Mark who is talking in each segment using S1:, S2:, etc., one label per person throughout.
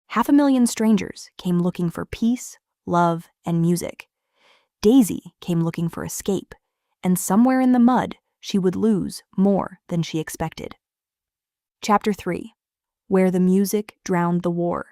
S1: 500,000 strangers came looking for peace, love, and music. Daisy came looking for escape, and somewhere in the mud, she would lose more than she expected. Chapter 3. Where the Music Drowned the War.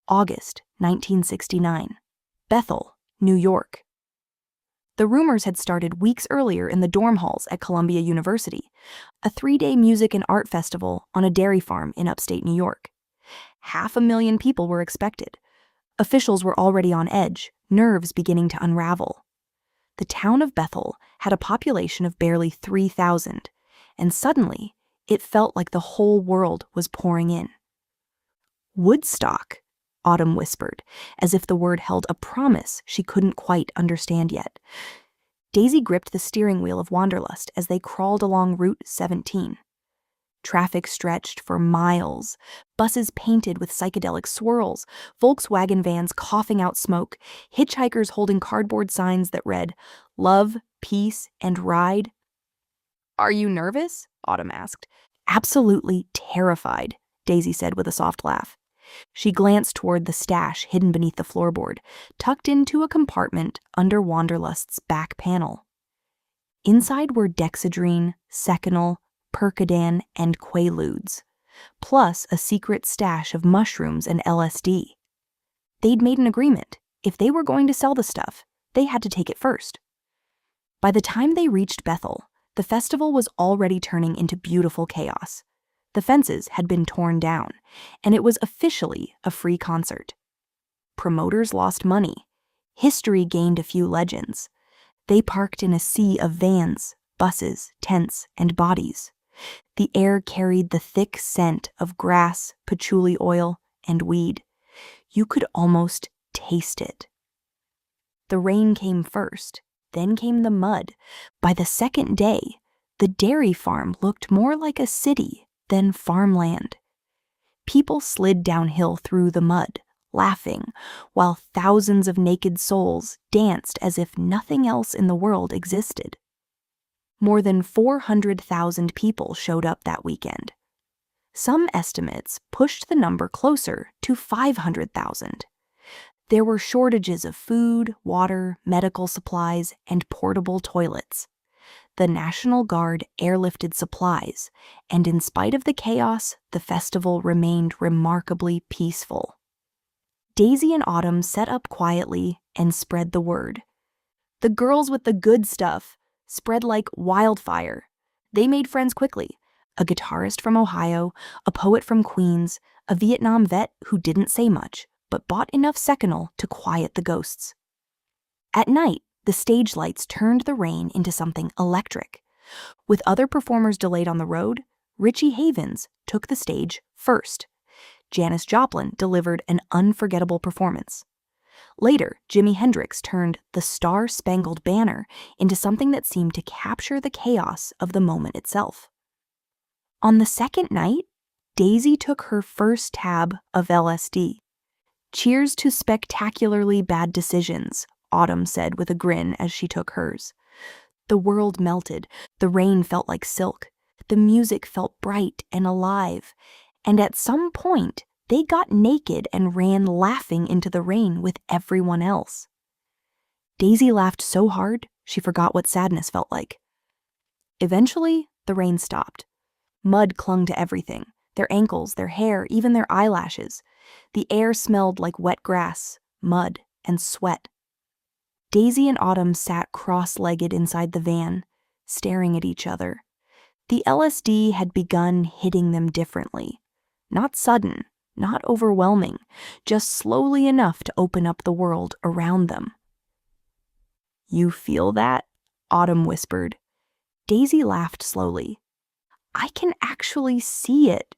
S1: August 1969. Bethel, New York. The rumors had started weeks earlier in the dorm halls at Columbia University, a 3-day music and art festival on a dairy farm in upstate New York. 500,000 people were expected. Officials were already on edge, nerves beginning to unravel. The town of Bethel had a population of barely 3,000, and suddenly, it felt like the whole world was pouring in. Woodstock, Autumn whispered, as if the word held a promise she couldn't quite understand yet. Daisy gripped the steering wheel of Wanderlust as they crawled along Route 17. Traffic stretched for miles, buses painted with psychedelic swirls, Volkswagen vans coughing out smoke, hitchhikers holding cardboard signs that read, "Love, Peace, and Ride." "Are you nervous?" Autumn asked. "Absolutely terrified," Daisy said with a soft laugh. She glanced toward the stash hidden beneath the floorboard, tucked into a compartment under Wanderlust's back panel. Inside were Dexedrine, Seconal, Percodan, and Quaaludes, plus a secret stash of mushrooms and LSD. They'd made an agreement. If they were going to sell the stuff, they had to take it first. By the time they reached Bethel, the festival was already turning into beautiful chaos. The fences had been torn down, and it was officially a free concert. Promoters lost money. History gained a few legends. They parked in a sea of vans, buses, tents, and bodies. The air carried the thick scent of grass, patchouli oil, and weed. You could almost taste it. The rain came first, then came the mud. By the second day, the dairy farm looked more like a city than farmland. People slid downhill through the mud, laughing, while thousands of naked souls danced as if nothing else in the world existed. More than 400,000 people showed up that weekend. Some estimates pushed the number closer to 500,000. There were shortages of food, water, medical supplies, and portable toilets. The National Guard airlifted supplies, and in spite of the chaos, the festival remained remarkably peaceful. Daisy and Autumn set up quietly and spread the word. The girls with the good stuff spread like wildfire. They made friends quickly. A guitarist from Ohio, a poet from Queens, a Vietnam vet who didn't say much, but bought enough Seconal to quiet the ghosts. At night, the stage lights turned the rain into something electric. With other performers delayed on the road, Richie Havens took the stage first. Janis Joplin delivered an unforgettable performance. Later, Jimi Hendrix turned the Star-Spangled Banner into something that seemed to capture the chaos of the moment itself. On the second night, Daisy took her first tab of LSD. "Cheers to spectacularly bad decisions," Autumn said with a grin as she took hers. The world melted, the rain felt like silk, the music felt bright and alive, and at some point, they got naked and ran laughing into the rain with everyone else. Daisy laughed so hard, she forgot what sadness felt like. Eventually, the rain stopped. Mud clung to everything, their ankles, their hair, even their eyelashes. The air smelled like wet grass, mud, and sweat. Daisy and Autumn sat cross-legged inside the van, staring at each other. The LSD had begun hitting them differently. Not sudden, not overwhelming, just slowly enough to open up the world around them. "You feel that?" Autumn whispered. Daisy laughed slowly. "I can actually see it."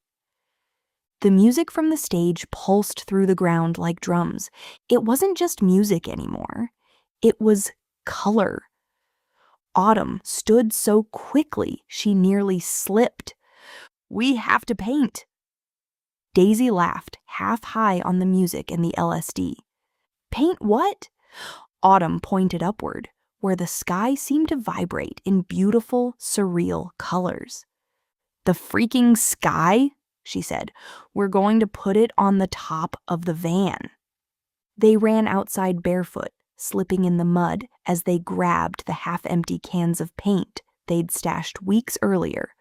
S1: The music from the stage pulsed through the ground like drums. It wasn't just music anymore. It was color. Autumn stood so quickly she nearly slipped. "We have to paint." Daisy laughed, half high on the music and the LSD. "Paint what?" Autumn pointed upward, where the sky seemed to vibrate in beautiful, surreal colors. "The freaking sky?" she said. "We're going to put it on the top of the van." They ran outside barefoot, slipping in the mud as they grabbed the half-empty cans of paint they'd stashed weeks earlier.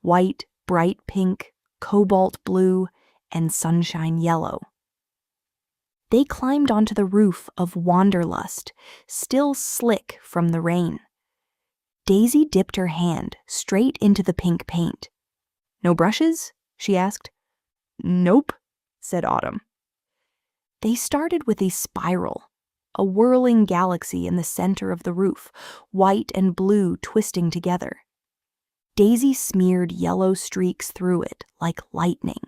S1: White, bright pink, cobalt blue, and sunshine yellow. They climbed onto the roof of Wanderlust, still slick from the rain. Daisy dipped her hand straight into the pink paint. "No brushes?" she asked. "Nope," said Autumn. They started with a spiral, a whirling galaxy in the center of the roof, white and blue twisting together. Daisy smeared yellow streaks through it like lightning.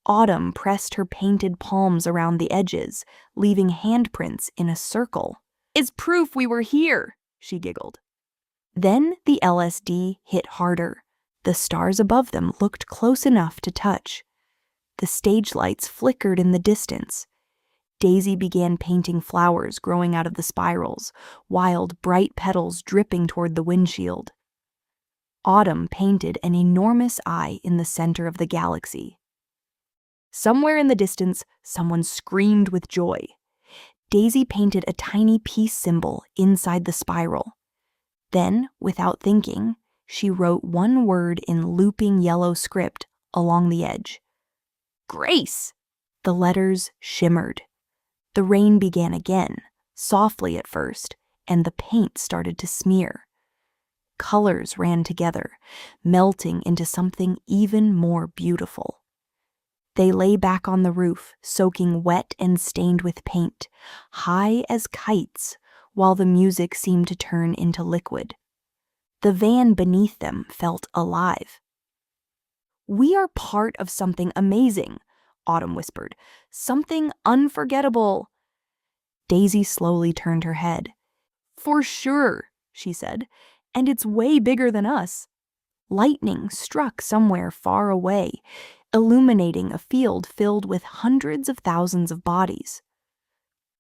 S1: Autumn pressed her painted palms around the edges, leaving handprints in a circle. "It's proof we were here," she giggled. Then the LSD hit harder. The stars above them looked close enough to touch. The stage lights flickered in the distance. Daisy began painting flowers growing out of the spirals, wild, bright petals dripping toward the windshield. Autumn painted an enormous eye in the center of the galaxy. Somewhere in the distance, someone screamed with joy. Daisy painted a tiny peace symbol inside the spiral. Then, without thinking, she wrote one word in looping yellow script along the edge. "Grace!" The letters shimmered. The rain began again, softly at first, and the paint started to smear. Colors ran together, melting into something even more beautiful. They lay back on the roof, soaking wet and stained with paint, high as kites, while the music seemed to turn into liquid. The van beneath them felt alive. "We are part of something amazing," Autumn whispered. "Something unforgettable." Daisy slowly turned her head. "For sure," she said, "and it's way bigger than us." Lightning struck somewhere far away, illuminating a field filled with hundreds of thousands of bodies.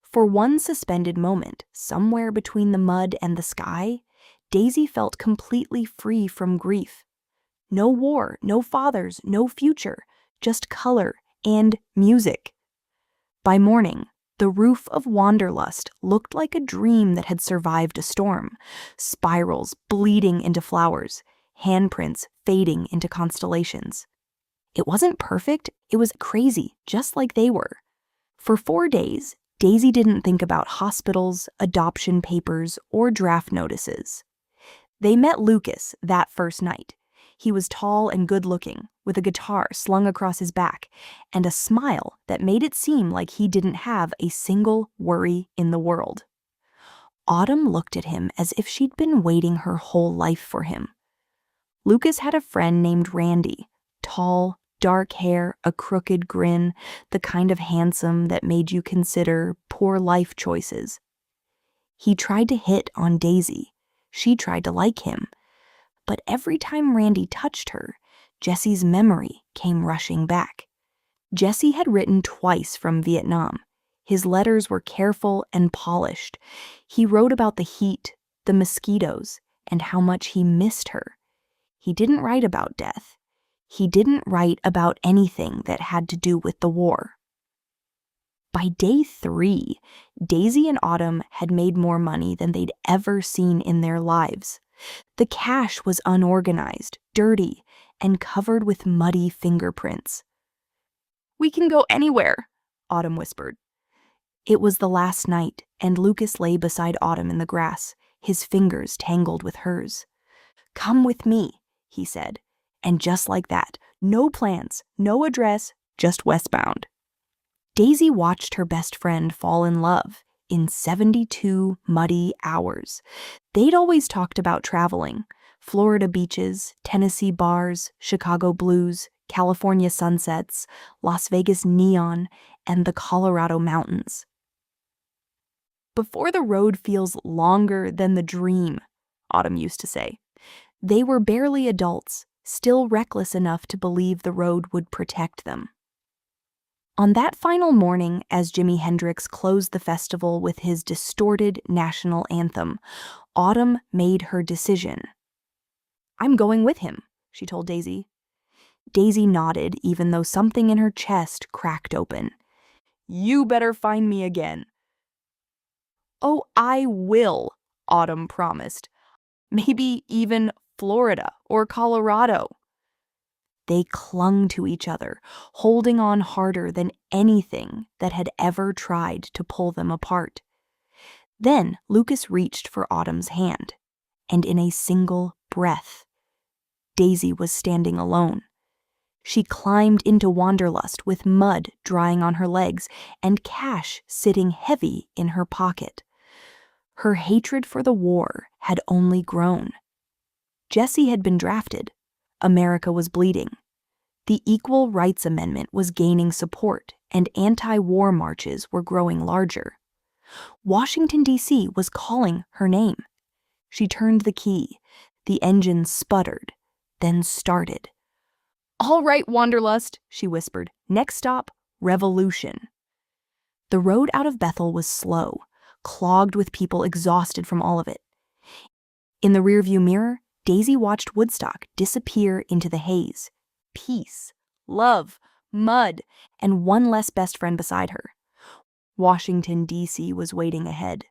S1: For one suspended moment, somewhere between the mud and the sky, Daisy felt completely free from grief. No war, no fathers, no future, just color and music. By morning, the roof of Wanderlust looked like a dream that had survived a storm, spirals bleeding into flowers, handprints fading into constellations. It wasn't perfect, it was crazy, just like they were. For 4 days, Daisy didn't think about hospitals, adoption papers, or draft notices. They met Lucas that first night. He was tall and good-looking, with a guitar slung across his back, and a smile that made it seem like he didn't have a single worry in the world. Autumn looked at him as if she'd been waiting her whole life for him. Lucas had a friend named Randy, tall, dark hair, a crooked grin, the kind of handsome that made you consider poor life choices. He tried to hit on Daisy. She tried to like him. But every time Randy touched her, Jesse's memory came rushing back. Jesse had written twice from Vietnam. His letters were careful and polished. He wrote about the heat, the mosquitoes, and how much he missed her. He didn't write about death. He didn't write about anything that had to do with the war. By day 3, Daisy and Autumn had made more money than they'd ever seen in their lives. The cash was unorganized, dirty, and covered with muddy fingerprints. "We can go anywhere," Autumn whispered. It was the last night, and Lucas lay beside Autumn in the grass, his fingers tangled with hers. "Come with me," he said, and just like that, no plans, no address, just westbound. Daisy watched her best friend fall in love in 72 muddy hours. They'd always talked about traveling: Florida beaches, Tennessee bars, Chicago blues, California sunsets, Las Vegas neon, and the Colorado mountains. "Before the road feels longer than the dream," Autumn used to say. They were barely adults, still reckless enough to believe the road would protect them. On that final morning, as Jimi Hendrix closed the festival with his distorted national anthem, Autumn made her decision. "I'm going with him," she told Daisy. Daisy nodded, even though something in her chest cracked open. You better find me again. Oh, I will, Autumn promised. Maybe even Florida or Colorado. They clung to each other, holding on harder than anything that had ever tried to pull them apart. Then Lucas reached for Autumn's hand, and in a single breath, Daisy was standing alone. She climbed into Wanderlust with mud drying on her legs and cash sitting heavy in her pocket. Her hatred for the war had only grown. Jesse had been drafted. America was bleeding. The Equal Rights Amendment was gaining support, and anti-war marches were growing larger. Washington, D.C. was calling her name. She turned the key. The engine sputtered, then started. All right, Wanderlust, she whispered. Next stop, Revolution. The road out of Bethel was slow, clogged with people exhausted from all of it. In the rearview mirror, Daisy watched Woodstock disappear into the haze. Peace, love, mud, and one less best friend beside her. Washington, D.C. was waiting ahead.